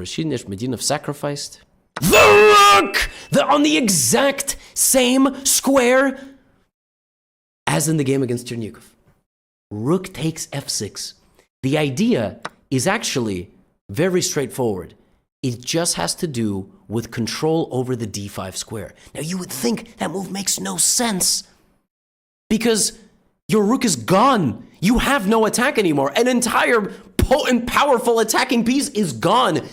Rashid Nezhmetdinov sacrificed. The rook! On the exact same square as in the game against Chernikov. Rook takes f6. The idea is actually very straightforward. It just has to do with control over the d5 square. Now you would think that move makes no sense because your rook is gone. You have no attack anymore. An entire potent, powerful attacking piece is gone.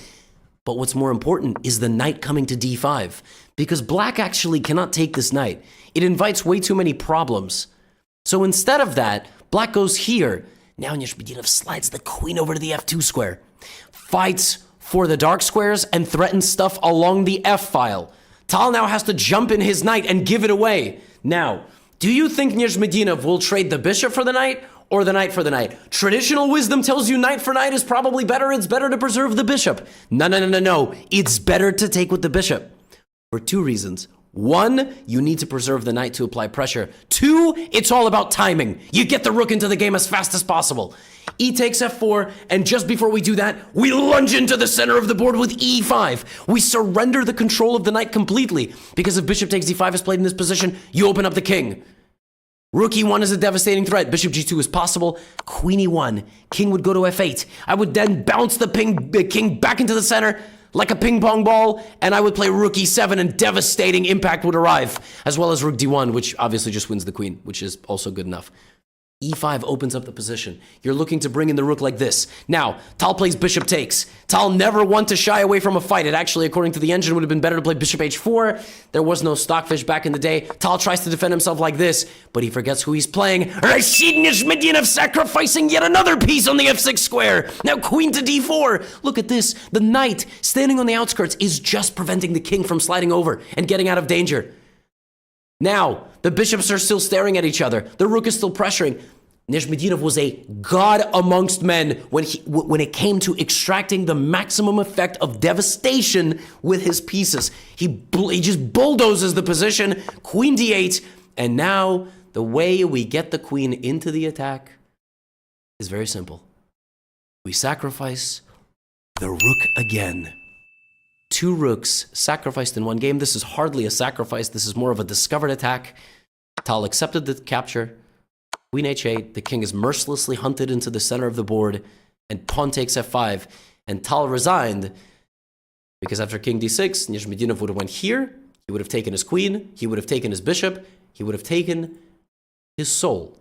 But what's more important is the knight coming to d5 because black actually cannot take this knight. It invites way too many problems. So instead of that, black goes here. Now Nezhmetdinov slides the queen over to the f2 square, fights for the dark squares and threatens stuff along the f file. Tal now has to jump in his knight and give it away. Now, do you think Nezhmetdinov will trade the bishop for the knight or the knight for the knight? Traditional wisdom tells you knight for knight is probably better. It's better to preserve the bishop. No. It's better to take with the bishop for two reasons. One, you need to preserve the knight to apply pressure. Two, it's all about timing. You get the rook into the game as fast as possible. E takes f4, and just before we do that, we lunge into the center of the board with e5. We surrender the control of the knight completely, because if bishop takes d5 is played in this position, you open up the king. Rook e1 is a devastating threat. Bishop g2 is possible. Queen e1. King would go to f8. I would then bounce the king back into the center like a ping pong ball, and I would play rook e7 and devastating impact would arrive, as well as rook d1, which obviously just wins the queen, which is also good enough. e5 opens up the position. You're looking to bring in the rook like this. Now, Tal plays bishop takes. Tal never want to shy away from a fight. It actually, according to the engine, would have been better to play bishop h4. There was no stockfish back in the day. Tal tries to defend himself like this, but he forgets who he's playing. Rashid Nezhmetdinov sacrificing yet another piece on the f6 square. Now queen to d4. Look at this. The knight standing on the outskirts is just preventing the king from sliding over and getting out of danger. Now, the bishops are still staring at each other. The rook is still pressuring. Nezhmetdinov was a god amongst men when it came to extracting the maximum effect of devastation with his pieces. He just bulldozes the position, queen d8, and now the way we get the queen into the attack is very simple. We sacrifice the rook again. Two rooks sacrificed in one game. This is hardly a sacrifice. This is more of a discovered attack. Tal accepted the capture. Queen h8. The king is mercilessly hunted into the center of the board. And pawn takes f5. And Tal resigned because after king d6, Nezhmetdinov would have went here. He would have taken his queen. He would have taken his bishop. He would have taken his soul.